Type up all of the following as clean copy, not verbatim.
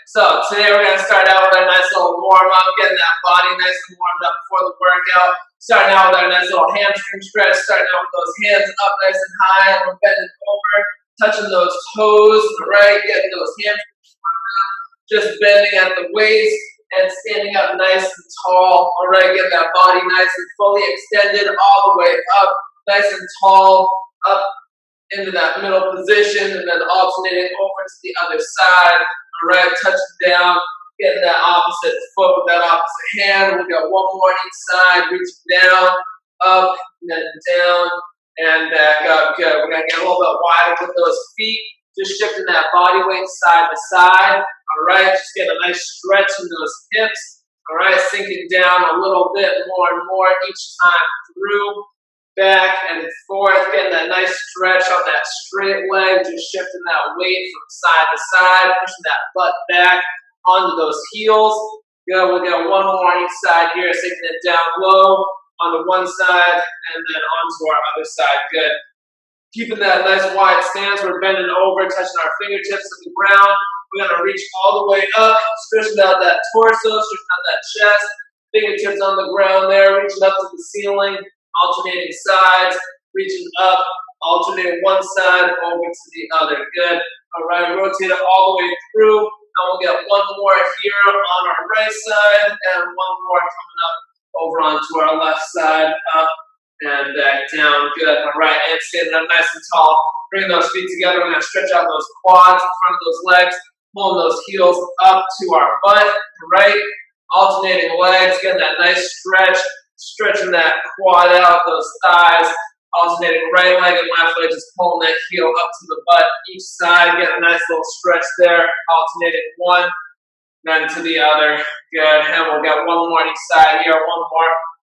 So today we're going to start out with our nice little warm-up, getting that body nice and warmed up before the workout. Starting out with our nice little hamstring stretch, starting out with those hands up nice and high, and we're bending over, touching those toes, right, getting those hamstrings warmed up, just bending at the waist, and standing up nice and tall, all right, get that body nice and fully extended all the way up, nice and tall, up into that middle position, and then alternating over to the other side. All right, touching down, getting that opposite foot with that opposite hand. We got one more on each side, reaching down, up, and then down, and back up. Good. We're gonna get a little bit wider with those feet, just shifting that body weight side to side. All right, just get a nice stretch in those hips. All right, sinking down a little bit more and more each time through. Back and forth, getting that nice stretch on that straight leg, just shifting that weight from side to side, pushing that butt back onto those heels. Good, we'll get one more on each side here, sinking it down low on the one side and then onto our other side. Good. Keeping that nice wide stance, we're bending over, touching our fingertips to the ground. We're gonna reach all the way up, stretching out that torso, stretching out that chest, fingertips on the ground there, reaching up to the ceiling. Alternating sides, reaching up, alternating one side over to the other. Good. All right, rotate it all the way through. And we'll get one more here on our right side and one more coming up over onto our left side, up and back down. Good. All right, and standing up nice and tall. Bring those feet together. We're going to stretch out those quads in front of those legs, pulling those heels up to our butt. Right, alternating legs, getting that nice stretch. Stretching that quad out, those thighs, alternating right leg and left leg, just pulling that heel up to the butt each side, getting a nice little stretch there, alternating one, then to the other. Good, and we'll get one more on each side here, one more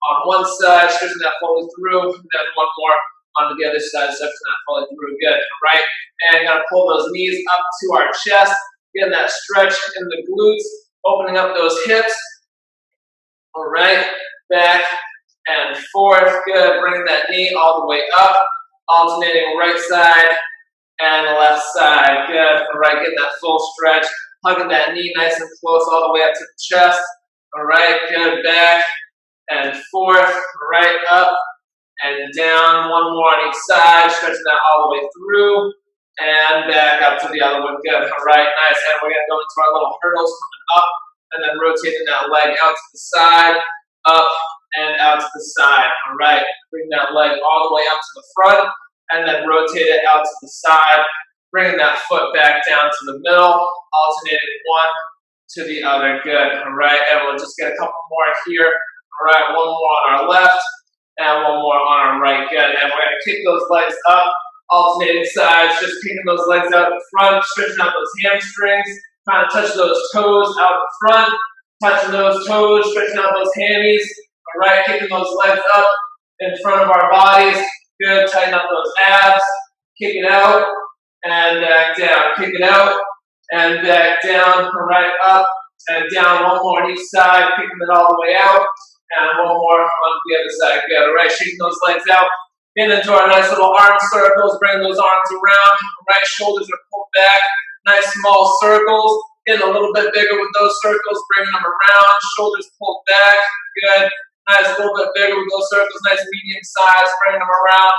on one side, stretching that fully through, and then one more on the other side, stretching that fully through. Good, all right, and gonna pull those knees up to our chest, getting that stretch in the glutes, opening up those hips. All right, back and forth. Good. Bring that knee all the way up, alternating right side and left side. Good. All right, getting that full stretch, hugging that knee nice and close all the way up to the chest. All right, good. Back and forth, right up and down. One more on each side, stretching that all the way through and back up to the other one. Good. All right, nice. And we're going to go into our little hurdles coming up, and then rotating that leg out to the side, up and out to the side. All right, bring that leg all the way up to the front, and then rotate it out to the side, bringing that foot back down to the middle, alternating one to the other. Good. All right, and we'll just get a couple more here. All right, one more on our left, and one more on our right. Good, and we're going to kick those legs up, alternating sides, just kicking those legs out the front, stretching out those hamstrings, trying to touch those toes out the front, touching those toes, stretching out those hammies. All right, kicking those legs up in front of our bodies. Good, tighten up those abs. Kick it out and back down. Kick it out and back down. All right, up and down. One more on each side, kicking it all the way out. And one more on the other side. Good, all right, shaking those legs out. In into our nice little arm circles. Bring those arms around. All right, shoulders are pulled back. Nice small circles. Getting a little bit bigger with those circles. Bringing them around. Shoulders pulled back. Good. Nice, a little bit bigger with those circles, nice medium size, bring them around,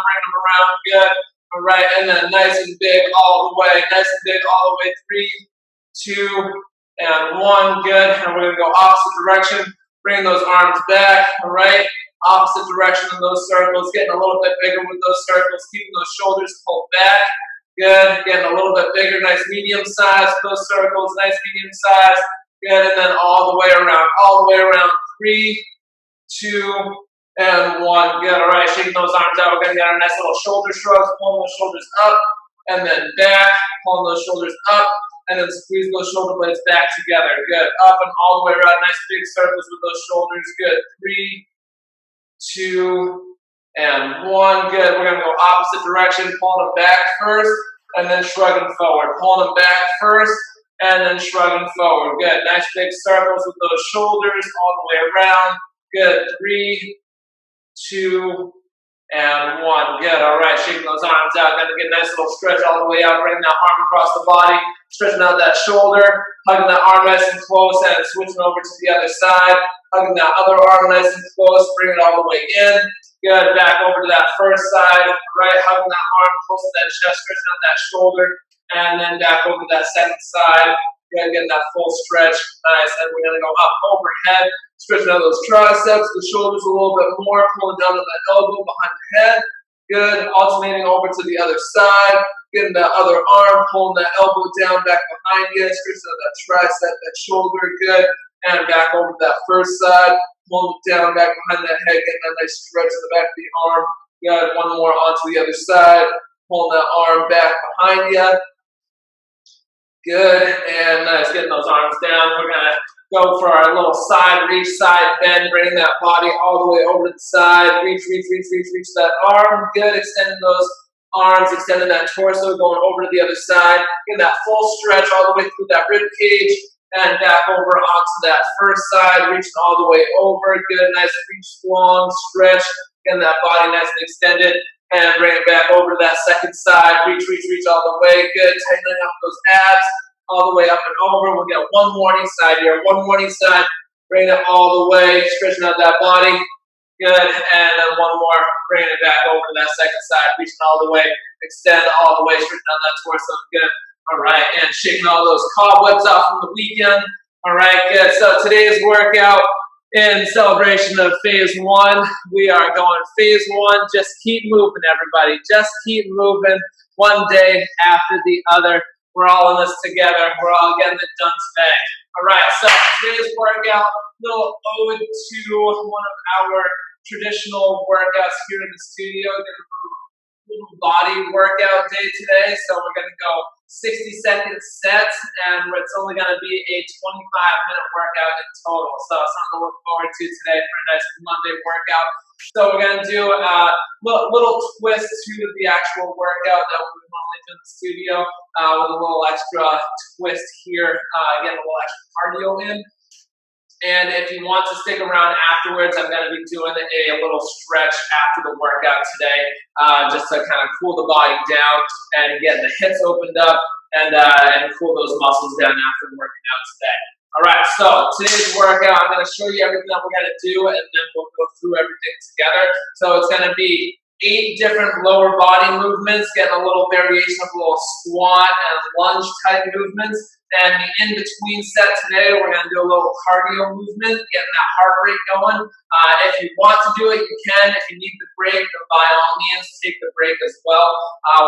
good. All right, and then nice and big all the way, nice and big all the way, 3, 2, and 1, good. And we're gonna go opposite direction, bring those arms back, all right, opposite direction in those circles, getting a little bit bigger with those circles, keeping those shoulders pulled back, good. Getting a little bit bigger, nice medium size, those circles, nice medium size, good. And then all the way around, 3, 2, and 1. Good. All right, shaking those arms out. We're going to get our nice little shoulder shrugs, pulling those shoulders up and then back, pulling those shoulders up, and then squeeze those shoulder blades back together. Good. Up and all the way around. Nice big circles with those shoulders. Good. 3, 2, and 1. Good. We're going to go opposite direction, pulling them back first, and then shrugging forward. Pulling them back first, and then shrugging forward. Good. Nice big circles with those shoulders all the way around. Good. 3, 2, and 1. Good. All right. Shaking those arms out. Gonna get a nice little stretch all the way out. Bring that arm across the body. Stretching out that shoulder. Hugging that arm nice and close and switching over to the other side. Hugging that other arm nice and close. Bring it all the way in. Good. Back over to that first side. Right. Hugging that arm close to that chest. Stretching out that shoulder. And then back over to that second side. Good. Getting that full stretch. Nice. And we're going to go up overhead. Stretching out those triceps, the shoulders a little bit more, pulling down on that elbow behind the head. Good. Alternating over to the other side. Getting that other arm, pulling that elbow down back behind you. Stretching out that tricep, that shoulder. Good. And back over to that first side. Pulling it down back behind that head. Getting that nice stretch in the back of the arm. Good. One more onto the other side. Pulling that arm back behind you. Good. And nice. Getting those arms down. We're going to go for our little side reach, side bend, bring that body all the way over to the side. Reach that arm. Good. Extending those arms, extending that torso, going over to the other side. Getting that full stretch all the way through that rib cage and back over onto that first side, reaching all the way over. Good. Nice reach, long stretch. Getting that body nice and extended. And bring it back over to that second side. Reach all the way. Good. Tightening up those abs. All the way up and over. We'll get one more knee side here. One more knee side. Bring it all the way. Stretching out that body. Good. And then one more. Bringing it back over to that second side. Reaching all the way. Extend all the way. Stretching out that torso. Good. All right. And shaking all those cobwebs off from the weekend. All right. Good. So today's workout, in celebration of phase 1, we are going phase 1. Just keep moving, everybody. Just keep moving one day after the other. We're all in this together. We're all getting it done today. All right, so today's workout, little ode to one of our traditional workouts here in the studio. Little body workout day today. So we're going to go 60-second sets, and it's only going to be a 25-minute workout in total. So something to look forward to today for a nice Monday workout. So we're going to do a little twist to the actual workout that we would normally do in the studio with a little extra twist here, getting a little extra cardio in. And if you want to stick around afterwards, I'm going to be doing a little stretch after the workout today, just to kind of cool the body down and get the hips opened up and cool those muscles down after working out today. All right, so today's workout, I'm going to show you everything that we're going to do, and then we'll go through everything together. So it's going to be 8 different lower body movements, getting a little variation of a little squat and lunge type movements. And the in-between set today, we're going to do a little cardio movement, getting that heart rate going. If you want to do it, you can. If you need the break, then by all means, take the break as well.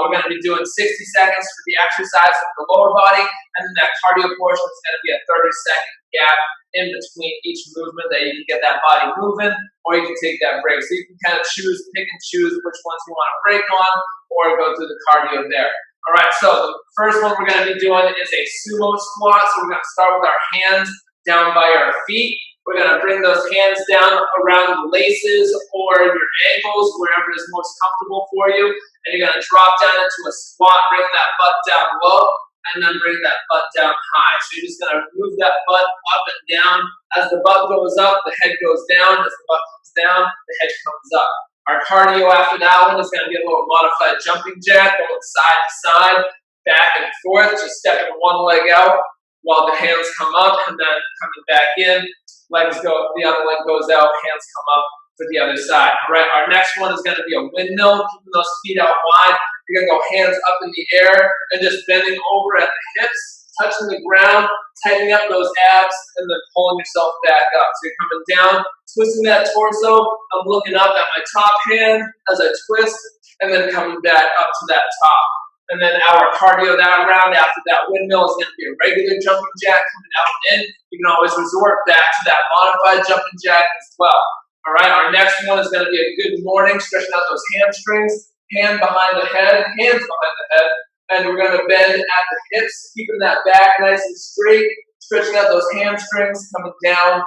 We're going to be doing 60 seconds for the exercise of the lower body, and then that cardio portion is going to be a 30-second gap in between each movement that you can get that body moving, or you can take that break. So you can kind of pick and choose which ones you want to break on, or go through the cardio there. All right, so the first one we're going to be doing is a sumo squat. So we're going to start with our hands down by our feet. We're going to bring those hands down around the laces or your ankles, wherever is most comfortable for you. And you're going to drop down into a squat, bring that butt down low, and then bring that butt down high. So you're just going to move that butt up and down. As the butt goes up, the head goes down. As the butt comes down, the head comes up. Our cardio after that one is going to be a little modified jumping jack, going side to side, back and forth, just stepping one leg out while the hands come up and then coming back in. Legs go, the other leg goes out, hands come up for the other side. All right, our next one is going to be a windmill, keeping those feet out wide. You're going to go hands up in the air and just bending over at the hips, touching the ground, tightening up those abs, and then pulling yourself back up. So you're coming down, twisting that torso. I'm looking up at my top hand as I twist, and then coming back up to that top. And then our cardio that round after that windmill is going to be a regular jumping jack coming out and in. You can always resort back to that modified jumping jack as well. All right, our next one is going to be a good morning, stretching out those hamstrings, hand behind the head, hands behind the head. And we're going to bend at the hips, keeping that back nice and straight, stretching out those hamstrings, coming down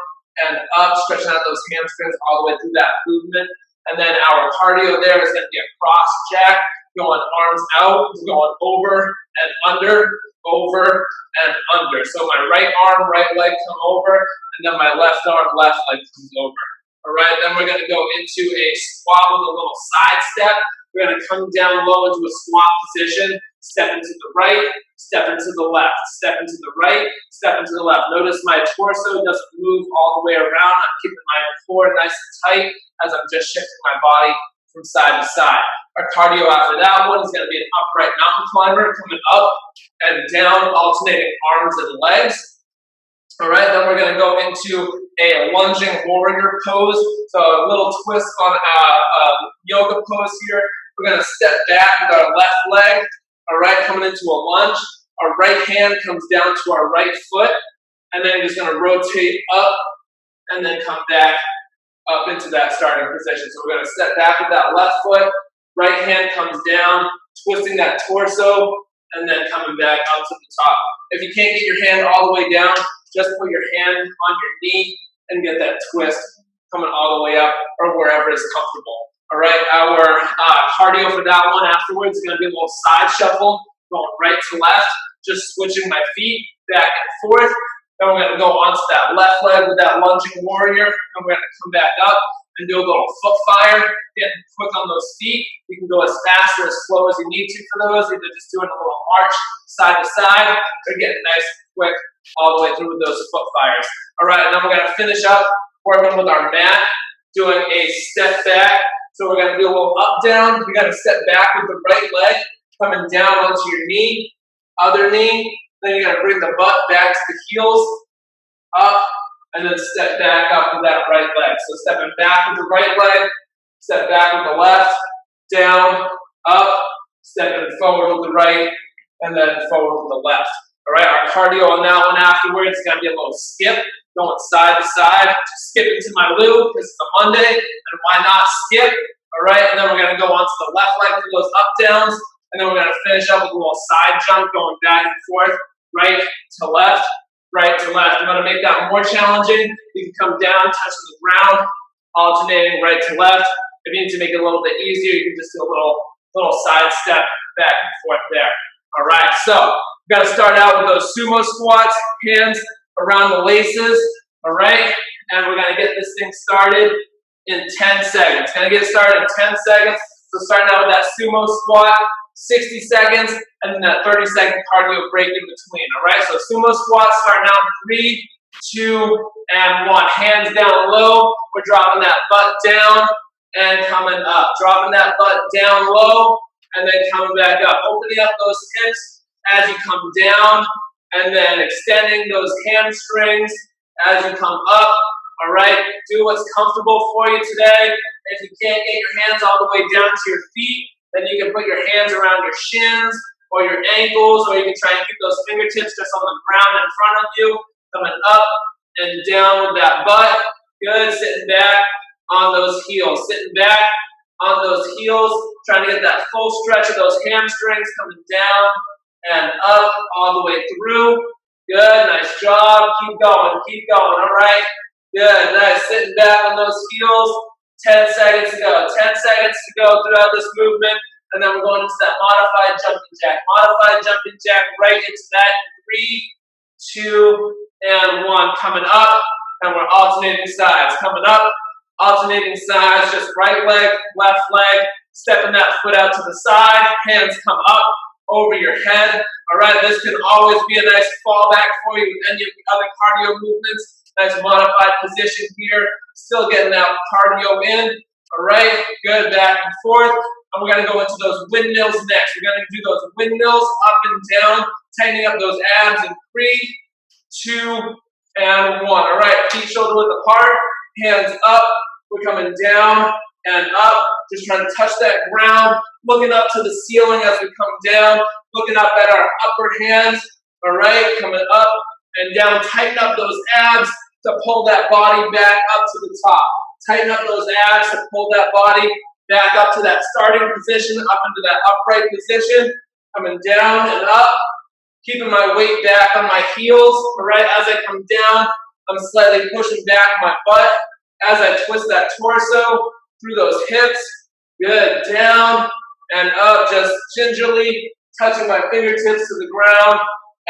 and up, stretching out those hamstrings all the way through that movement. And then our cardio there is going to be a cross jack, going arms out, going over and under, over and under. So my right arm, right leg come over, and then my left arm, left leg comes over. All right, then we're going to go into a squat with a little side step. We're going to come down low into a squat position, step into the right, step into the left, step into the right, step into the left. Notice my torso doesn't move all the way around. I'm keeping my core nice and tight as I'm just shifting my body from side to side. Our cardio after that one is going to be an upright mountain climber, coming up and down, alternating arms and legs. All right, then we're going to go into a lunging warrior pose. So a little twist on a yoga pose here. We're going to step back with our left leg. All right, coming into a lunge. Our right hand comes down to our right foot. And then you're just going to rotate up and then come back up into that starting position. So we're going to step back with that left foot. Right hand comes down, twisting that torso, and then coming back out to the top. If you can't get your hand all the way down, just put your hand on your knee and get that twist coming all the way up or wherever is comfortable. All right, our cardio for that one afterwards is going to be a little side shuffle, going right to left, just switching my feet back and forth. Then we're going to go onto that left leg with that lunging warrior, and we're going to come back up and do a little foot fire, getting quick on those feet. You can go as fast or as slow as you need to for those, either just doing a little march side to side or getting nice and quick all the way through with those foot fires. All right, and then we're going to finish up working with our mat, doing a step back. So we're going to do a little up down. You're going to step back with the right leg, coming down onto your knee, other knee. Then you're going to bring the butt back to the heels, up, and then step back up with that right leg. So stepping back with the right leg, step back with the left, down, up, stepping forward with the right, and then forward with the left. All right, our cardio on that one afterwards is going to be a little skip, going side to side, skip into my loo because it's a Monday, and why not skip? All right, and then we're going to go onto the left leg for those up downs, and then we're going to finish up with a little side jump going back and forth, right to left, right to left. I'm going to make that more challenging. You can come down, touching the ground, alternating right to left. If you need to make it a little bit easier, you can just do a little side step back and forth there. All right, so we've got to start out with those sumo squats, hands around the laces, all right? And we're going to get this thing started in 10 seconds. Going to get started in 10 seconds. So starting out with that sumo squat, 60 seconds, and then that 30-second cardio break in between, all right? So sumo squats starting out in 3, 2, and 1. Hands down low. We're dropping that butt down and coming up. Dropping that butt down low and then coming back up. Opening up those hips as you come down and then extending those hamstrings as you come up. All right, do what's comfortable for you today. If you can't get your hands all the way down to your feet, then you can put your hands around your shins or your ankles, or you can try and keep those fingertips just on the ground in front of you, coming up and down with that butt. Good, sitting back on those heels. Sitting back on those heels, trying to get that full stretch of those hamstrings coming down and up all the way through. Good, nice job. Keep going, all right? Good, nice. Sitting back on those heels. 10 seconds to go. 10 seconds to go throughout this movement. And then we're going into that modified jumping jack. Modified jumping jack right into that. 3, 2, and 1. Coming up. And we're alternating sides. Coming up, alternating sides. Just right leg, left leg. Stepping that foot out to the side. Hands come up over your head. All right, this can always be a nice fallback for you with any of the other cardio movements. Nice modified position here. Still getting that cardio in. All right, good, back and forth. And we're going to go into those windmills next. We're going to do those windmills up and down, tightening up those abs in 3, 2, and 1. All right, feet shoulder width apart, hands up. We're coming down and up, just trying to touch that ground, looking up to the ceiling as we come down, looking up at our upper hands. All right, coming up and down. Tighten up those abs to pull that body back up to the top. Tighten up those abs to pull that body back up to that starting position, up into that upright position. Coming down and up. Keeping my weight back on my heels. All right, as I come down, I'm slightly pushing back my butt as I twist that torso through those hips. Good, down and up, just gingerly touching my fingertips to the ground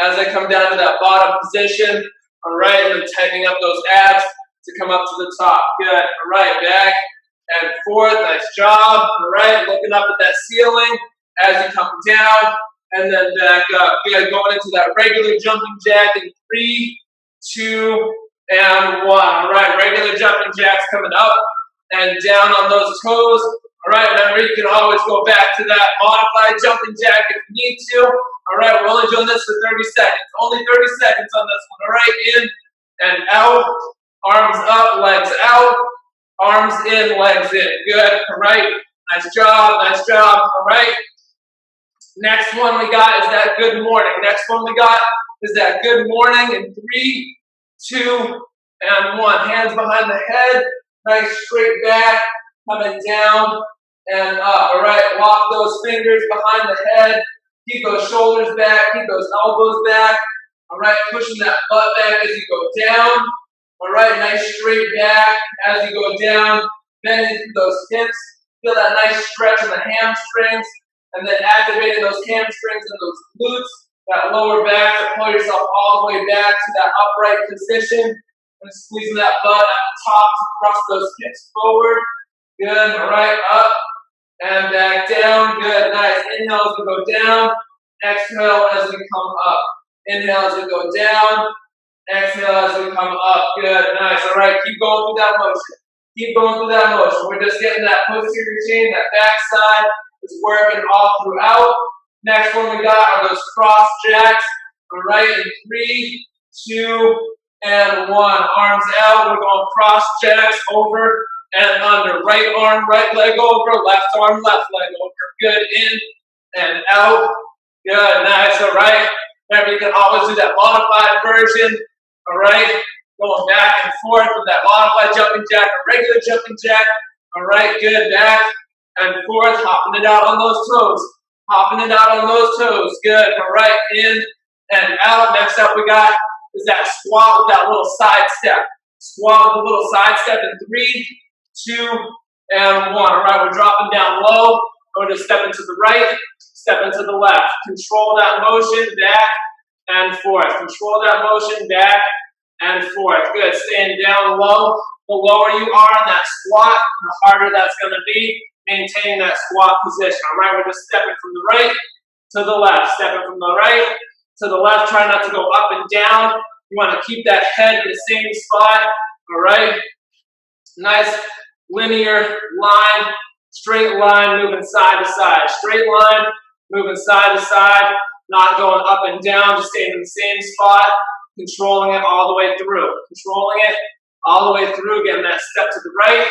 as I come down to that bottom position. All right, and then tightening up those abs to come up to the top. Good. All right, back and forth. Nice job. All right, looking up at that ceiling as you come down and then back up. Good. Going into that regular jumping jack in 3, 2, and 1. All right, regular jumping jacks coming up and down on those toes. All right, remember you can always go back to that modified jumping jack if you need to. All right, we're only doing this for 30 seconds. Only 30 seconds on this one. All right, in and out. Arms up, legs out. Arms in, legs in. Good. All right. Nice job. Nice job. All right. Next one we got is that good morning. Next one we got is that good morning in 3, 2, and 1. Hands behind the head. Nice straight back. Coming down and up. All right. Walk those fingers behind the head. Keep those shoulders back. Keep those elbows back. All right. Pushing that butt back as you go down. All right, nice straight back as you go down, bending through those hips. Feel that nice stretch in the hamstrings, and then activating those hamstrings and those glutes, that lower back to pull yourself all the way back to that upright position, and squeezing that butt at the top to thrust those hips forward. Good, all right, up and back down. Good, nice. Inhale as we go down, exhale as we come up. Inhale as we go down. Exhale as we come up. Good, nice. All right, keep going through that motion. Keep going through that motion. We're just getting that posterior chain, that back side is working all throughout. Next one we got are those cross jacks. All right, in 3, 2, and 1. Arms out. We're going cross jacks over and under. Right arm, right leg over. Left arm, left leg over. Good, in and out. Good, nice. All right. Remember, you can always do that modified version. All right, going back and forth with that modified jumping jack, a regular jumping jack. All right, good, back and forth, hopping it out on those toes. Hopping it out on those toes, good. All right, in and out. Next up we got is that squat with that little side step. Squat with a little side step in 3, 2, and 1. All right, we're dropping down low. We're going to step into the right, step into the left. Control that motion, back and forth. Control that motion, back and forth. Good. Staying down low. The lower you are in that squat, the harder that's going to be maintaining that squat position. All right, we're just stepping from the right to the left. Stepping from the right to the left. Try not to go up and down. You want to keep that head in the same spot. All right. Nice linear line, straight line, moving side to side. Straight line, moving side to side. Not going up and down, just staying in the same spot, controlling it all the way through. Controlling it all the way through, getting that step to the right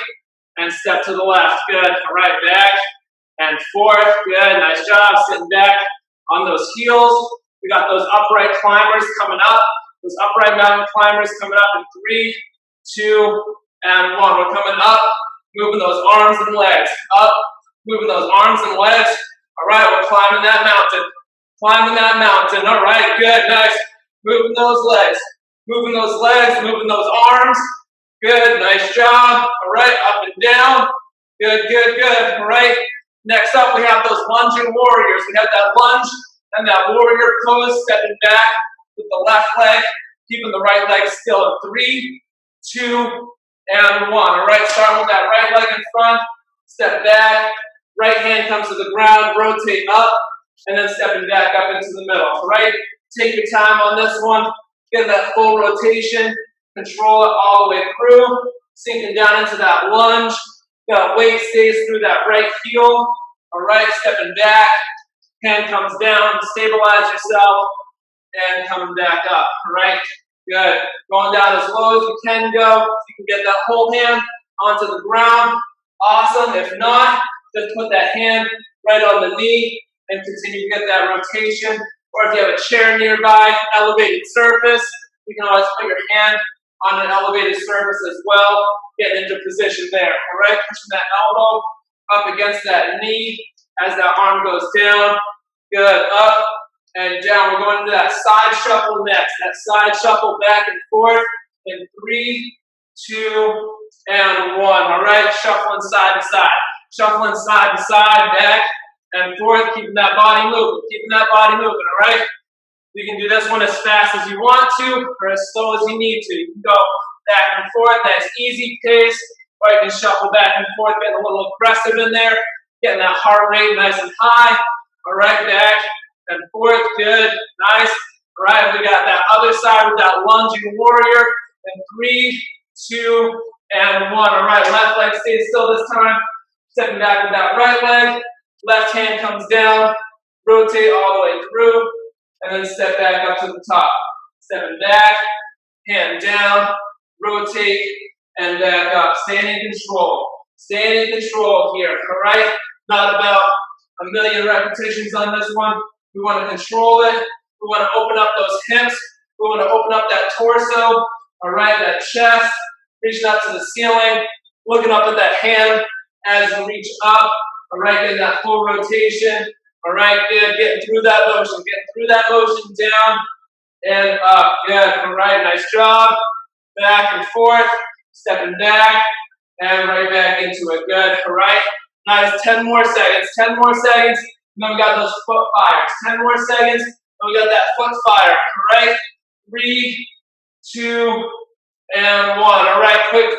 and step to the left. Good. All right, back and forth. Good. Nice job. Sitting back on those heels. We got those upright climbers coming up. Those upright mountain climbers coming up in 3, 2, and 1. We're coming up, moving those arms and legs. Up, moving those arms and legs. All right, we're climbing that mountain. Climbing that mountain. All right, good, nice. Moving those legs. Moving those legs, moving those arms. Good, nice job. All right, up and down. Good, good, good. All right. Next up, we have those lunging warriors. We have that lunge and that warrior pose, stepping back with the left leg, keeping the right leg still in 3, 2, and 1. All right, starting with that right leg in front. Step back. Right hand comes to the ground. Rotate up. And then stepping back up into the middle. All right, take your time on this one. Get that full rotation. Control it all the way through. Sinking down into that lunge. That weight stays through that right heel. All right, stepping back. Hand comes down. Stabilize yourself. And coming back up. All right, good. Going down as low as you can go. If you can get that whole hand onto the ground, awesome. If not, just put that hand right on the knee and continue to get that rotation. Or if you have a chair nearby, elevated surface, you can always put your hand on an elevated surface as well. Get into position there. All right, pushing that elbow up against that knee as that arm goes down. Good, up and down. We're going into that side shuffle next. That side shuffle back and forth in 3, 2, and 1. All right, shuffling side to side. Shuffling side to side, back and forth, keeping that body moving, all right? You can do this one as fast as you want to or as slow as you need to. You can go back and forth, nice easy pace, or you can shuffle back and forth, getting a little aggressive in there, getting that heart rate nice and high. All right, back and forth, good, nice. All right, we got that other side with that lunging warrior. And 3, 2, and 1. All right, left leg stays still this time. Stepping back with that right leg. Left hand comes down. Rotate all the way through. And then step back up to the top. Stepping back, hand down, rotate, and back up. Staying in control. Staying in control here, all right? Not about a million repetitions on this one. We want to control it. We want to open up those hips. We want to open up that torso, all right, that chest, reaching up to the ceiling, looking up at that hand as you reach up, all right, getting that full rotation, all right, good, getting through that motion, down and up, good, all right, nice job, back and forth, stepping back, and right back into it, good, all right, nice, 10 more seconds, and then we got those foot fires, 10 more seconds, and we got that foot fire, all right, 3, 2, and 1. All right, quick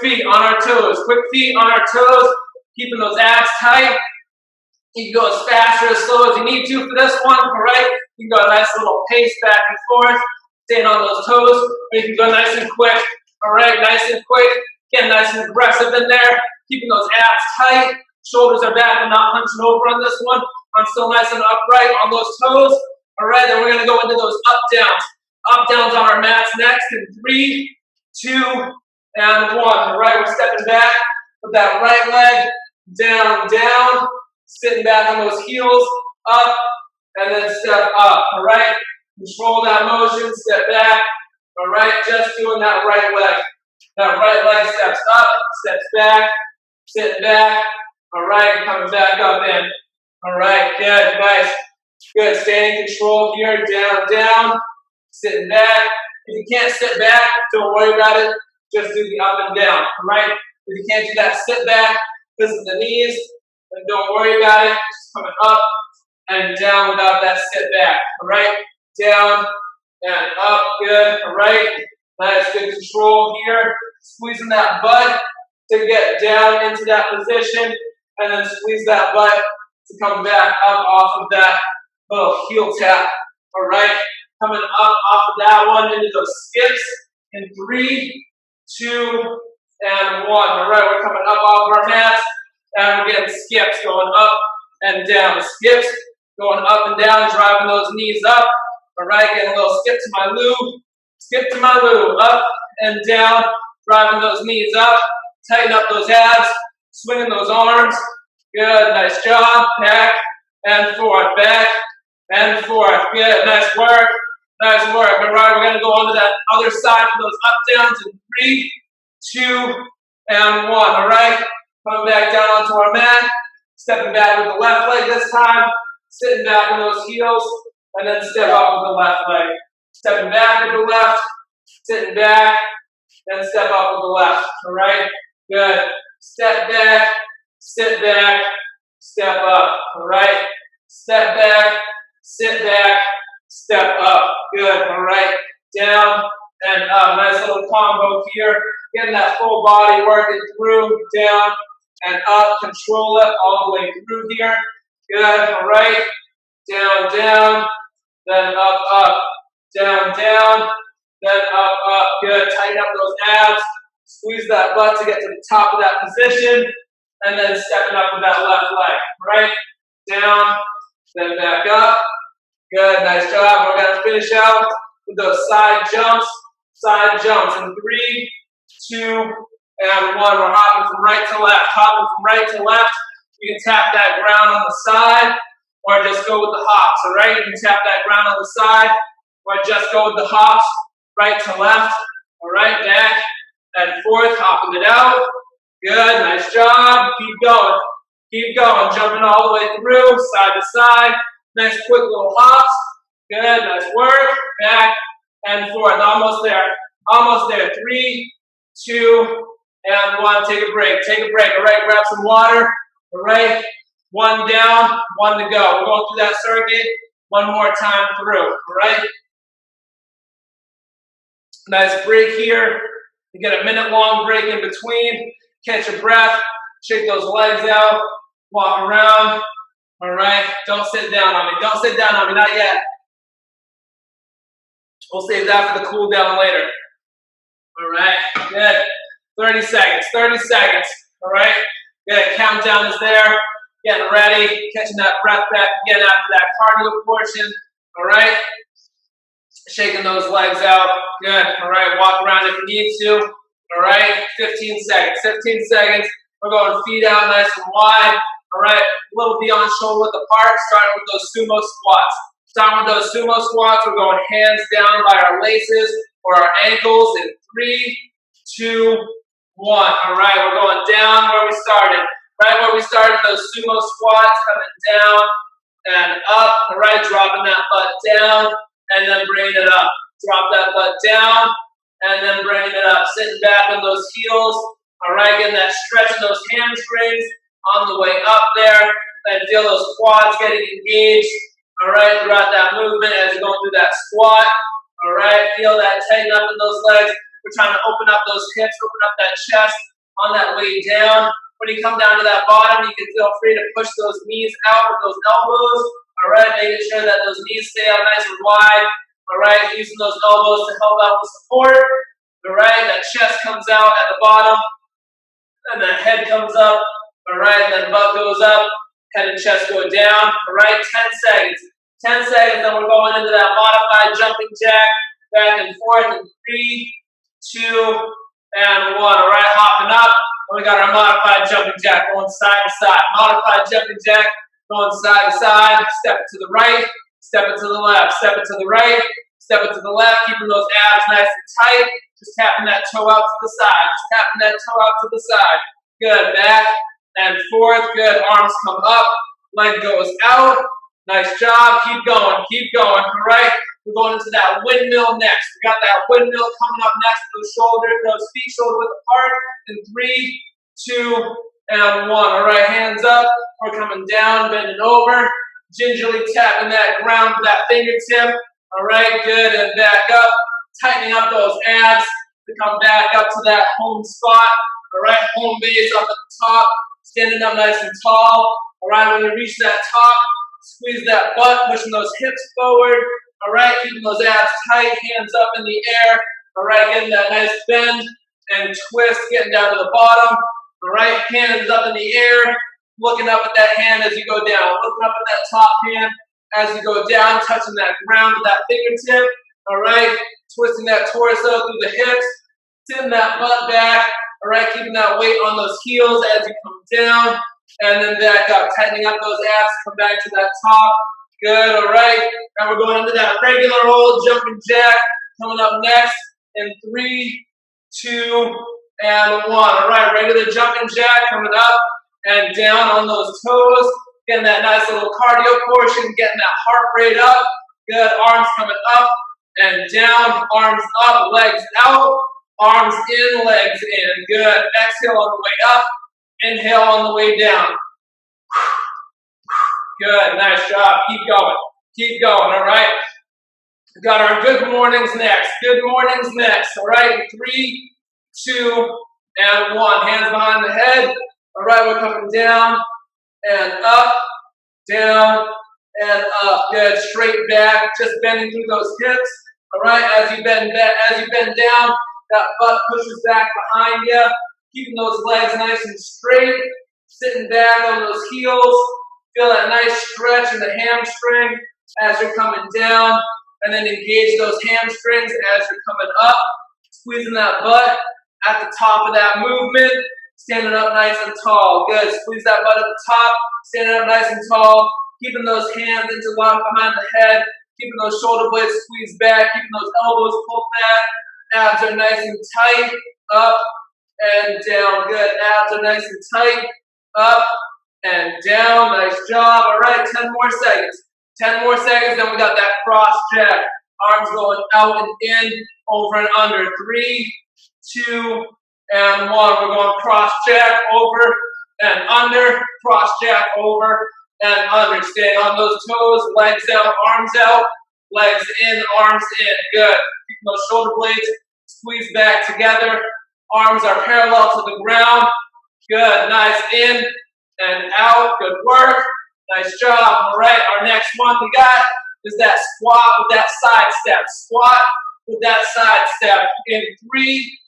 feet on our toes. Keeping those abs tight. You can go as fast or as slow as you need to for this one. All right, you can go a nice little pace back and forth, staying on those toes. Or you can go nice and quick. All right, nice and quick. Get nice and aggressive in there. Keeping those abs tight. Shoulders are back. I'm not hunching over on this one. I'm still nice and upright on those toes. All right, then we're going to go into those up downs. Up downs on our mats next in 3, 2, and 1. All right, we're stepping back with that right leg down, down, sitting back on those heels, up, and then step up. All right, control that motion, step back. All right, just doing that right leg. That right leg steps up, steps back, sitting back. All right, coming back up in. All right, good, nice. Good, staying in control here, down, down. Sitting back. If you can't sit back, don't worry about it. Just do the up and down, all right? If you can't do that sit back, visit the knees, then don't worry about it. Just coming up and down without that sit back, all right? Down and up, good, all right? Nice, good control here. Squeezing that butt to get down into that position, and then squeeze that butt to come back up off of that little heel tap, all right? Coming up off of that one into those skips in 3, 2, and 1. All right, we're coming up off our mats, and we're getting skips going up and down. Skips going up and down, driving those knees up. All right, getting a little skip to my loo. Skip to my loo, up and down, driving those knees up. Tighten up those abs, swinging those arms. Good, nice job. Back and forth, back and forth. Good, nice work. Nice work. All right, we're going to go on to that other side for those up downs in 3, 2, and 1. All right, coming back down onto our mat, stepping back with the left leg this time, sitting back on those heels, and then step up with the left leg. Stepping back with the left, sitting back, then step up with the left. All right, good. Step back, sit back, step up. All right, step back, sit back, step up. Good. All right. Down and up. Nice little combo here. Getting that full body working through, down and up. Control it all the way through here. Good. All right. Down, down. Then up, up. Down, down. Then up, up. Good. Tighten up those abs. Squeeze that butt to get to the top of that position. And then stepping up with that left leg. All right. Down. Then back up. Good, nice job. We're going to finish out with those side jumps. Side jumps in 3, 2, and 1. We're hopping from right to left. Hopping from right to left. You can tap that ground on the side or just go with the hops, all right? You can tap that ground on the side or just go with the hops, right to left, all right? Back and forth, hopping it out. Good, nice job. Keep going. Keep going. Jumping all the way through, side to side. Nice quick little hops. Good, nice work. Back and forth. Almost there. Almost there. 3, 2, and 1. Take a break. Take a break. All right, grab some water. All right. 1 down, 1 to go. We're going through that circuit one more time through. All right. Nice break here. You get a minute-long break in between. Catch your breath. Shake those legs out. Walk around. All right. Don't sit down on me. Don't sit down on me. Not yet. We'll save that for the cool down later. All right. Good. 30 seconds. 30 seconds. All right. Good. Countdown is there. Getting ready. Catching that breath back again after that cardio portion. All right. Shaking those legs out. Good. All right. Walk around if you need to. All right. 15 seconds. 15 seconds. We're going feet out nice and wide. All right. A little beyond shoulder width apart. Starting with those sumo squats. Starting with those sumo squats. We're going hands down by our laces or our ankles in 3, 2, 1. All right. We're going down where we started. Right where we started, those sumo squats, coming down and up. All right. Dropping that butt down. And then bringing it up. Drop that butt down, and then bringing it up. Sitting back on those heels. All right, getting that stretch in those hamstrings on the way up there. And feel those quads getting engaged. All right, throughout that movement as you're going through that squat. All right, feel that tighten up in those legs. We're trying to open up those hips, open up that chest on that way down. When you come down to that bottom, you can feel free to push those knees out with those elbows. All right, making sure that those knees stay out nice and wide. All right, using those elbows to help out with support. All right, that chest comes out at the bottom, and then head comes up. All right, and then butt goes up, head and chest go down. All right, 10 seconds. 10 seconds, then we're going into that modified jumping jack, back and forth in 3, 2, and 1. All right, hopping up. We got our modified jumping jack going side to side. Modified jumping jack. Going side to side, step it to the right, step it to the left, step it to the right, step it to the left, keeping those abs nice and tight, just tapping that toe out to the side, just tapping that toe out to the side. Good, back and forth, good, arms come up, leg goes out, nice job, keep going, all right? We're going into that windmill next. We got that windmill coming up next to those shoulders, those feet shoulder width apart in 3, 2, and 1. All right, hands up. We're coming down, bending over, gingerly tapping that ground with that fingertip. All right, good, and back up, tightening up those abs to come back up to that home spot. All right, home base up at the top, standing up nice and tall. All right, when you reach that top, squeeze that butt, pushing those hips forward. All right, keeping those abs tight, hands up in the air. All right, getting that nice bend and twist, getting down to the bottom. All right, hands up in the air, looking up at that hand as you go down, looking up at that top hand as you go down, touching that ground with that fingertip. All right, twisting that torso through the hips, sitting that butt back. All right, keeping that weight on those heels as you come down, and then back up, tightening up those abs, come back to that top. Good, all right. Now we're going into that regular old jumping jack, coming up next in 3, 2, and 1. All right, regular jumping jack coming up and down on those toes. Getting that nice little cardio portion, getting that heart rate up. Good, arms coming up and down, arms up, legs out, arms in, legs in. Good, exhale on the way up, inhale on the way down. Good, nice job, keep going, all right. We got our good mornings next, all right, 3, 2, and 1. Hands behind the head. All right, we're coming down and up, down and up. Good, straight back, just bending through those hips. All right, as you bend down, that butt pushes back behind you, keeping those legs nice and straight, sitting back on those heels. Feel that nice stretch in the hamstring as you're coming down, and then engage those hamstrings as you're coming up, squeezing that butt at the top of that movement, standing up nice and tall. Good, squeeze that butt at the top, standing up nice and tall, keeping those hands interlocked behind the head, keeping those shoulder blades squeezed back, keeping those elbows pulled back, abs are nice and tight, up and down. Good, abs are nice and tight, up and down. Nice job. All right, 10 more seconds. 10 more seconds, then we got that cross jack. Arms going out and in, over and under. 3, 2, and 1. We're going cross jack, over and under, cross jack, over and under. Staying on those toes, legs out, arms in, arms in. Good. Keeping those shoulder blades Squeeze back together. Arms are parallel to the ground. Good, nice, in and out, good work. Nice job, all right. Our next one we got is that squat with that side step. Squat with that side step. In 3,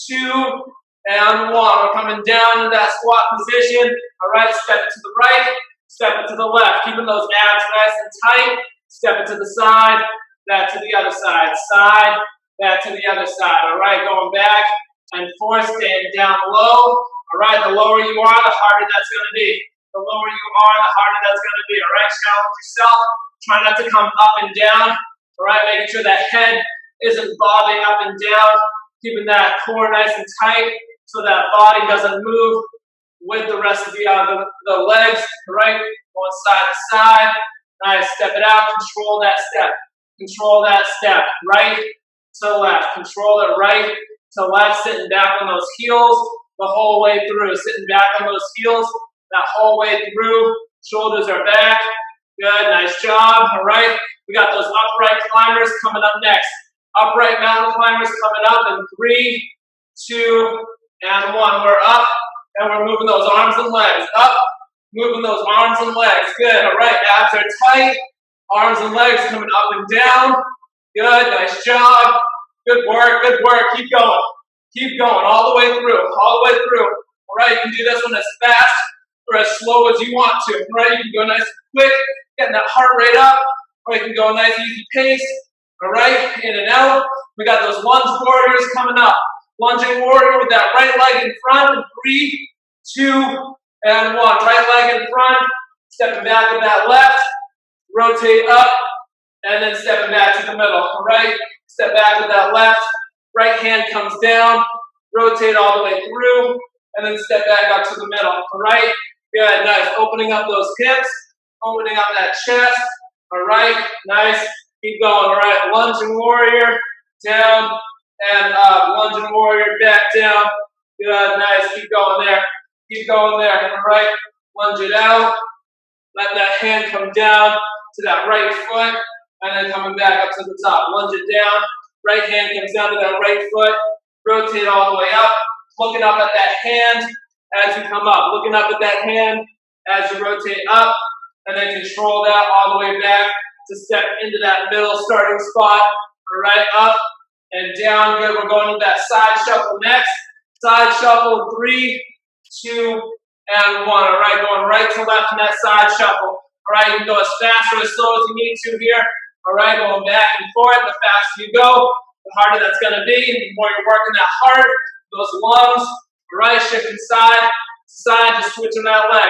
2, and 1. We're coming down in that squat position. All right, step it to the right, step it to the left. Keeping those abs nice and tight. Step it to the side, back to the other side. Side, back to the other side. All right, going back and forth, staying down low. All right, the lower you are, the harder that's going to be. The lower you are, the harder that's going to be. All right, challenge yourself. Try not to come up and down. All right, making sure that head isn't bobbing up and down. Keeping that core nice and tight so that body doesn't move with the rest of the legs. All right, going side to side. Nice, step it out. Control that step. Control that step. Right to left. Control it right to left. Sitting back on those heels the whole way through. Sitting back on those heels that whole way through. Shoulders are back. Good, nice job. All right, we got those upright climbers coming up next. Upright mountain climbers coming up in 3, 2, and 1. We're up and we're moving those arms and legs. Up, moving those arms and legs. Good, all right, abs are tight. Arms and legs coming up and down. Good, nice job. Good work, good work. Keep going. Keep going all the way through, all the way through. All right, you can do this one as fast or as slow as you want to. All right, you can go nice and quick, getting that heart rate up, or you can go nice, easy pace. All right, in and out. We got those lunge warriors coming up. Lunging warrior with that right leg in front. 3, 2, and 1. Right leg in front. Stepping back with that left. Rotate up, and then stepping back to the middle. All right, step back with that left. Right hand comes down. Rotate all the way through, and then step back up to the middle. All right, good, nice. Opening up those hips. Opening up that chest. All right, nice. Keep going. All right, lunging warrior, down and up. Lunging warrior, back down. Good, nice. Keep going there. Keep going there. All right, lunge it out. Let that hand come down to that right foot, and then coming back up to the top. Lunge it down. Right hand comes down to that right foot. Rotate all the way up. Looking up at that hand as you come up. Looking up at that hand as you rotate up, and then control that all the way back to step into that middle starting spot. All right, up and down. Good. We're going to that side shuffle next. Side shuffle, 3, 2, and 1. All right, going right to left in that side shuffle. All right, you can go as fast or as slow as you need to here. All right, going back and forth. The faster you go, the harder that's going to be. The more you're working that heart, those lungs. All right, shifting side to side, just switching that leg.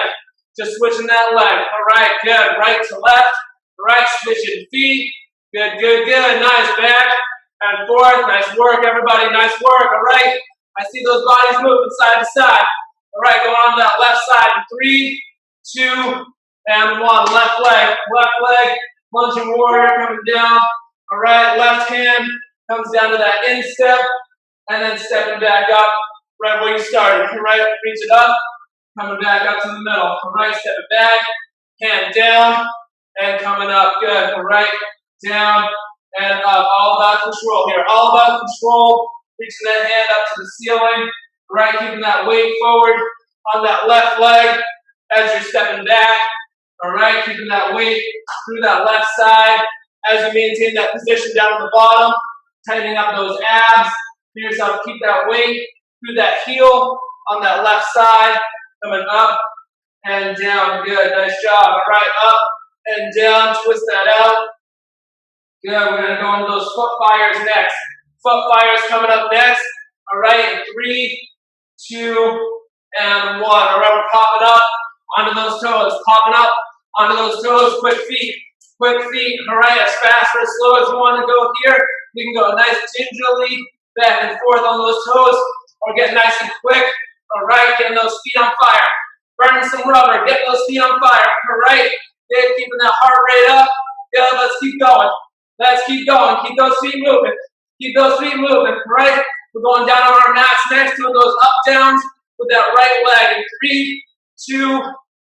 Just switching that leg. All right, good. Right to left. Right, switching feet. Good, good, good. Nice. Back and forth. Nice work, everybody. Nice work. All right. I see those bodies moving side to side. All right, going on that left side in 3, 2, and 1. Left leg. Left leg. Lunging warrior coming down. All right, left hand comes down to that instep, and then stepping back up right where you started. All right, reach it up. Coming back up to the middle. All right, step it back. Hand down. And coming up, good. All right, down and up. All about control here. All about control. Reaching that hand up to the ceiling. All right, keeping that weight forward on that left leg as you're stepping back. All right, keeping that weight through that left side as you maintain that position down at the bottom. Tightening up those abs. Feel yourself keep that weight through that heel on that left side. Coming up and down. Good, nice job. All right, up and down, twist that out. Good, we're going to go into those foot fires next. Foot fires coming up next. All right, in 3, 2, and 1. All right, we're popping up onto those toes. Popping up onto those toes. Quick feet. Quick feet. All right, as fast or as slow as you want to go here. You can go nice gingerly back and forth on those toes, or get nice and quick. All right, getting those feet on fire. Burning some rubber. Getting those feet on fire. All right. Good, keeping that heart rate up. Good, let's keep going. Let's keep going. Keep those feet moving. Keep those feet moving, right? We're going down on our mats next, doing those up downs with that right leg in 3, 2,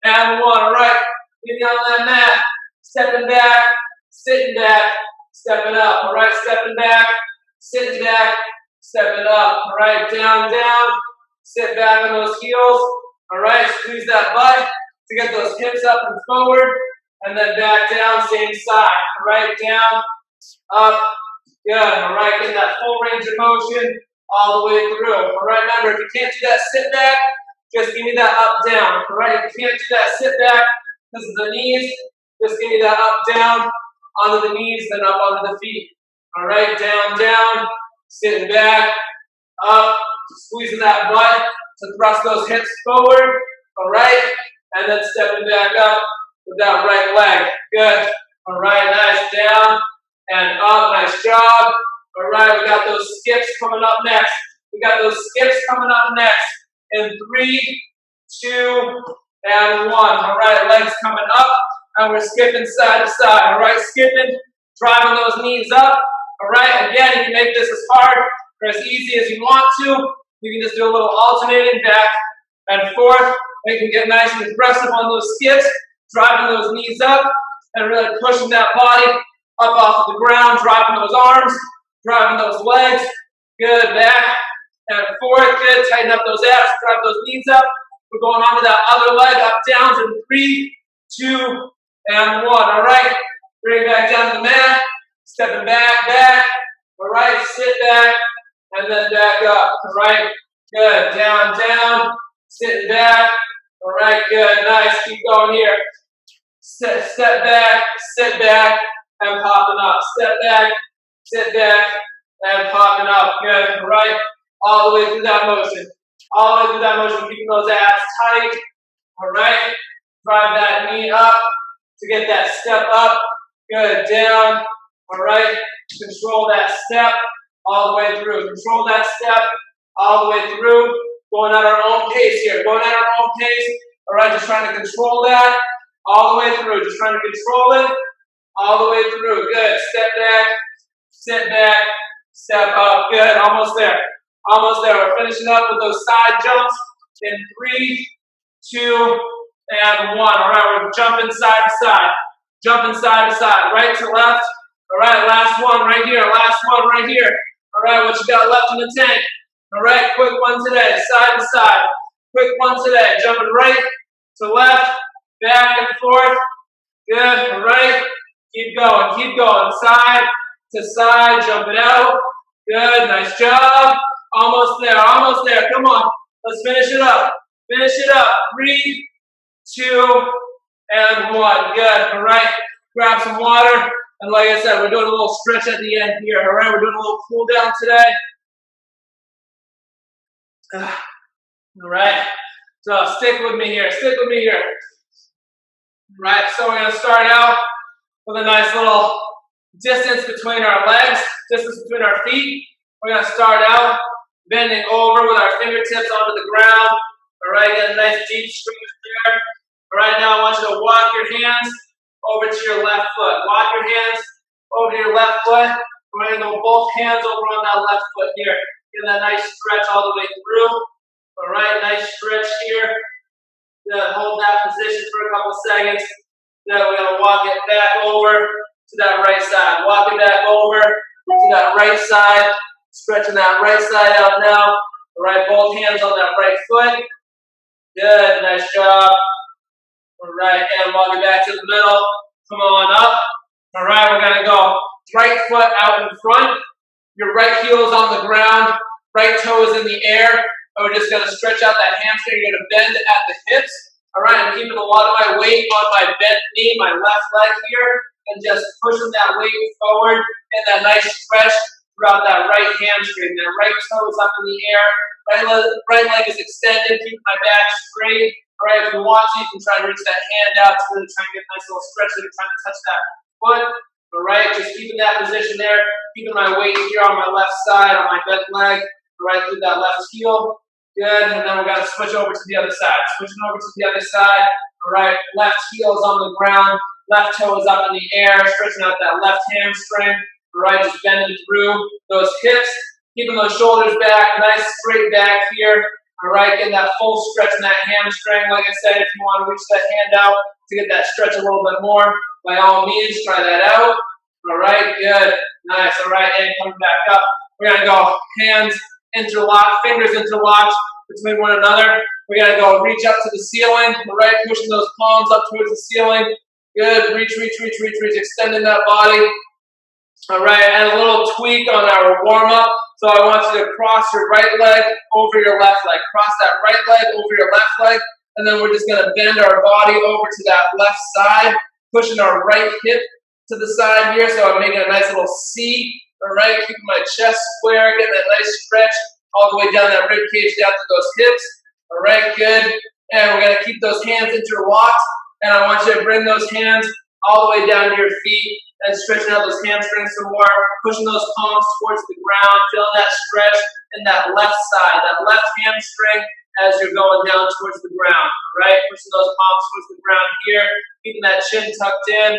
and 1. All right, getting on that mat, stepping back, sitting back, stepping up. All right, stepping back, sitting back, Step it up. All right, down, down. Sit back on those heels. All right, squeeze that butt to get those hips up and forward. And then back down, same side. All right, down, up. Good. All right, get that full range of motion all the way through. All right, remember, if you can't do that sit back, just give me that up, down. All right, if you can't do that sit back, this is the knees, just give me that up, down, onto the knees, then up onto the feet. All right, down, down, sitting back, up, squeezing that butt to thrust those hips forward. All right, and then stepping back up with that right leg. Good. All right, nice, down and up, nice job. All right, we got those skips coming up next. We got those skips coming up next. In 3, 2, and 1. All right, legs coming up, and we're skipping side to side. All right, skipping, driving those knees up. All right, again, you can make this as hard or as easy as you want to. You can just do a little alternating back and forth. You can get nice and aggressive on those skips, driving those knees up, and really pushing that body up off of the ground, driving those arms, driving those legs. Good, back and forth. Good, tighten up those abs, drive those knees up. We're going on to that other leg, up, down in 3, 2, and 1. All right, bring it back down to the mat, stepping back, back. All right, sit back, and then back up. All right, good, down, down, sitting back. All right, good, nice, keep going here. Step back, sit back, and popping up. Step back, sit back, and popping up. Good, all right, all the way through that motion. All the way through that motion, keeping those abs tight. All right, drive that knee up to get that step up. Good, down. All right, control that step all the way through. Control that step all the way through. Going at our own pace here. Going at our own pace. All right, just trying to control that all the way through. Just trying to control it all the way through. Good. Step back, sit back, step up. Good. Almost there. Almost there. We're finishing up with those side jumps in 3, 2, and 1. All right, we're jumping side to side. Jumping side to side. Right to left. All right, last one right here. Last one right here. All right, what you got left in the tank? All right, quick one today. Side to side. Quick one today. Jumping right to left. Back and forth. Good. All right. Keep going. Keep going. Side to side. Jump it out. Good. Nice job. Almost there. Almost there. Come on. Let's finish it up. Finish it up. 3, 2, and 1. Good. All right. Grab some water. And like I said, we're doing a little stretch at the end here. All right. We're doing a little cool down today. All right. So stick with me here. Stick with me here. All right. So we're going to start out with a nice little distance between our legs, distance between our feet. We're going to start out bending over with our fingertips onto the ground. All right. Get a nice deep stretch there. All right. Now I want you to walk your hands over to your left foot. Walk your hands over to your left foot. We're going to go both hands over on that left foot here. Get that nice stretch all the way through. All right, nice stretch here. Good, hold that position for a couple seconds. Then we're going to walk it back over to that right side. Walk it back over to that right side. Stretching that right side out now. All right, both hands on that right foot. Good, nice job. All right, and walk it back to the middle. Come on up. All right, we're going to go right foot out in front. Your right heel is on the ground. Right toe is in the air. And we're just going to stretch out that hamstring. You're going to bend at the hips. All right, I'm keeping a lot of my weight on my bent knee, my left leg here, and just pushing that weight forward and that nice stretch throughout that right hamstring. That right toe is up in the air. Right leg is extended, keeping my back straight. All right, if you want to, you can try to reach that hand out to really try and get a nice little stretch so you're trying to touch that foot. All right, just keeping that position there, keeping my weight here on my left side, on my bent leg, right through that left heel. Good, and then we're going to switch over to the other side. Switching over to the other side. All right, left heel is on the ground, left toe is up in the air, stretching out that left hamstring. All right, just bending through those hips, keeping those shoulders back, nice straight back here. All right, getting that full stretch in that hamstring. Like I said, if you want to reach that hand out to get that stretch a little bit more, by all means, try that out. All right, good, nice. All right, and coming back up We're gonna go hands interlocked, fingers interlocked between one another. We're gonna go reach up to the ceiling, all right? Pushing those palms up towards the ceiling. Good, reach, extending that body. All right, and a little tweak on our warm-up. So I want you to cross your right leg over your left leg. Cross that right leg over your left leg, and then we're just gonna bend our body over to that left side, pushing our right hip to the side here. So I'm making a nice little C, all right? Keeping my chest square, getting that nice stretch all the way down that rib cage, down to those hips. All right, good. And we're gonna keep those hands interlocked, and I want you to bring those hands all the way down to your feet and stretching out those hamstrings some more, pushing those palms towards the ground, feeling that stretch in that left side, that left hamstring as you're going down towards the ground, right? Pushing those palms towards the ground here, keeping that chin tucked in.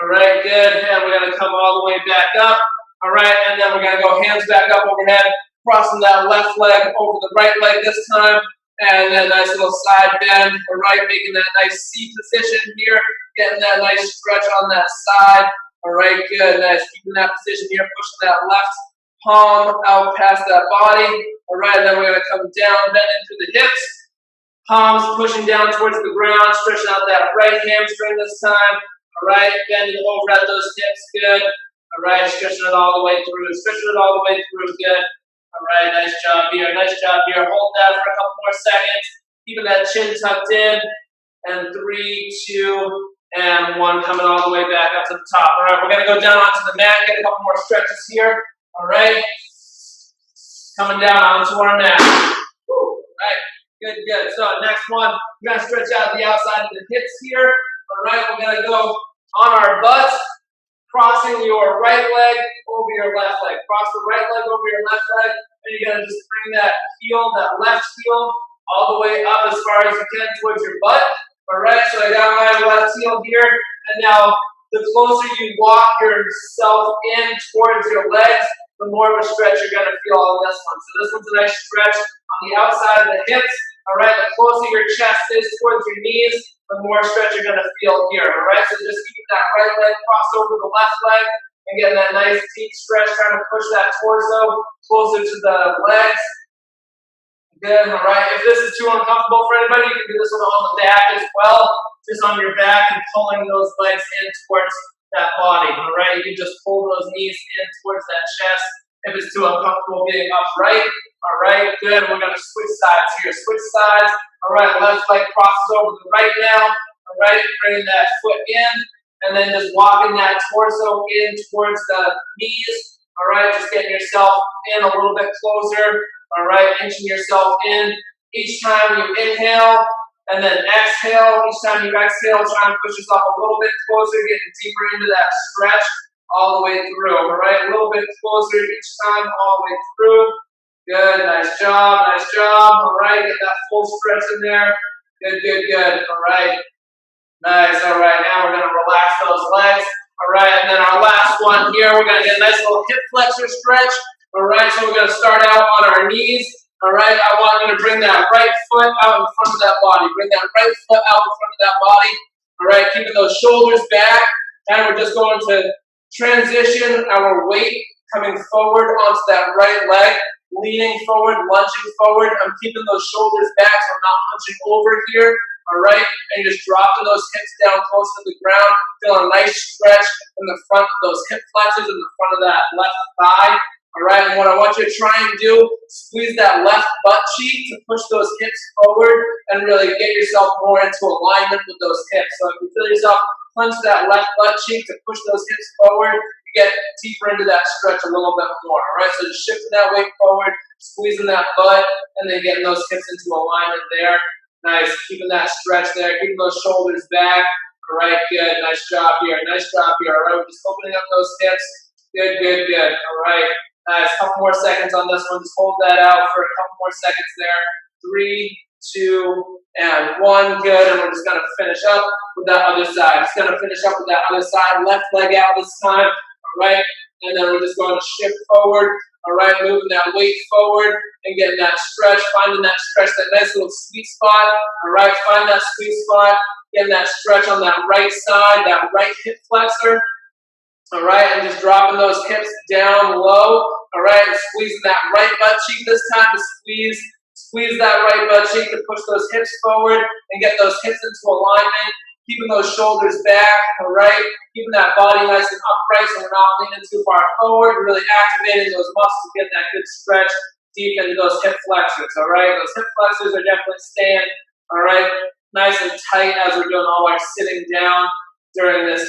All right, good. And we're gonna come all the way back up. All right, and then we're gonna go hands back up overhead, crossing that left leg over the right leg this time, and then nice little side bend, all right, making that nice C position here, getting that nice stretch on that side. All right, good, nice. Keeping that position here, pushing that left palm out past that body. All right, and then we're gonna come down, bending through the hips. Palms pushing down towards the ground, stretching out that right hamstring this time. All right, bending over at those hips, good. All right, stretching it all the way through, good. All right, nice job here. Hold that for a couple more seconds. Keeping that chin tucked in. And 3, 2, and 1. Coming all the way back up to the top. All right, we're going to go down onto the mat. Get a couple more stretches here. All right. Coming down onto our mat. All right. Good. So next one, we're going to stretch out the outside of the hips here. All right, we're going to go on our butts. Crossing your right leg over your left leg. Cross the right leg over your left leg, and you're going to just bring that heel, that left heel, all the way up as far as you can towards your butt. All right, so I got my left heel here, and now the closer you walk yourself in towards your legs, the more of a stretch you're going to feel on this one. So this one's a nice stretch on the outside of the hips. All right, the closer your chest is towards your knees, the more stretch you're going to feel here. All right, so just keeping that right leg crossed over the left leg and getting that nice deep stretch, trying to push that torso closer to the legs. Good, all right. If this is too uncomfortable for anybody, you can do this one on the back as well, just on your back and pulling those legs in towards that body. All right, you can just pull those knees in towards that chest. If it's too uncomfortable being upright, all right, good. We're going to switch sides here. Switch sides. All right, left leg crosses over the right now. All right, bringing that foot in, and then just walking that torso in towards the knees. All right, just getting yourself in a little bit closer. All right, inching yourself in. Each time you inhale, and then exhale. Each time you exhale, try and push yourself a little bit closer, getting deeper into that stretch all the way through. All right, a little bit closer each time, all the way through. Good, nice job. All right, get that full stretch in there. Good. All right, nice. All right, now we're going to relax those legs. All right, and then our last one here, we're going to get a nice little hip flexor stretch. All right, so we're going to start out on our knees. All right, I want you to bring that right foot out in front of that body. Bring that right foot out in front of that body. All right, keeping those shoulders back, and we're just going to transition our weight coming forward onto that right leg. Leaning forward, lunging forward. I'm keeping those shoulders back so I'm not hunching over here. All right, and you're just dropping those hips down close to the ground. Feel a nice stretch in the front of those hip flexors in the front of that left thigh. All right, and what I want you to try and do, squeeze that left butt cheek to push those hips forward and really get yourself more into alignment with those hips. So if you feel yourself clench that left butt cheek to push those hips forward, get deeper into that stretch a little bit more. All right, so just shifting that weight forward, squeezing that butt, and then getting those hips into alignment there. Nice, keeping that stretch there, keeping those shoulders back. All right, good, nice job here. All right, we're just opening up those hips. Good. All right, nice. Couple more seconds on this one. Just hold that out for a couple more seconds there. 3, 2, and 1. Good, and we're just gonna finish up with that other side. Just gonna finish up with that other side. Left leg out this time. All right, and then we're just going to shift forward. All right, moving that weight forward and getting that stretch, finding that stretch, that nice little sweet spot. All right, find that sweet spot, getting that stretch on that right side, that right hip flexor. All right, and just dropping those hips down low. All right, squeezing that right butt cheek this time to squeeze that right butt cheek to push those hips forward and get those hips into alignment, keeping those shoulders back, all right, keeping that body nice and upright so we're not leaning too far forward, really activating those muscles, getting that good stretch deep into those hip flexors, all right? Those hip flexors are definitely staying, all right, nice and tight as we're doing all our sitting down during this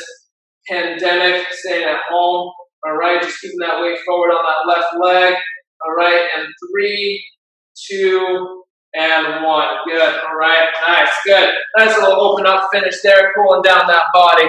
pandemic, staying at home, all right? Just keeping that weight forward on that left leg, all right? And 3, 2, and 1. Good, all right, nice, good. Nice little open up finish there, cooling down that body.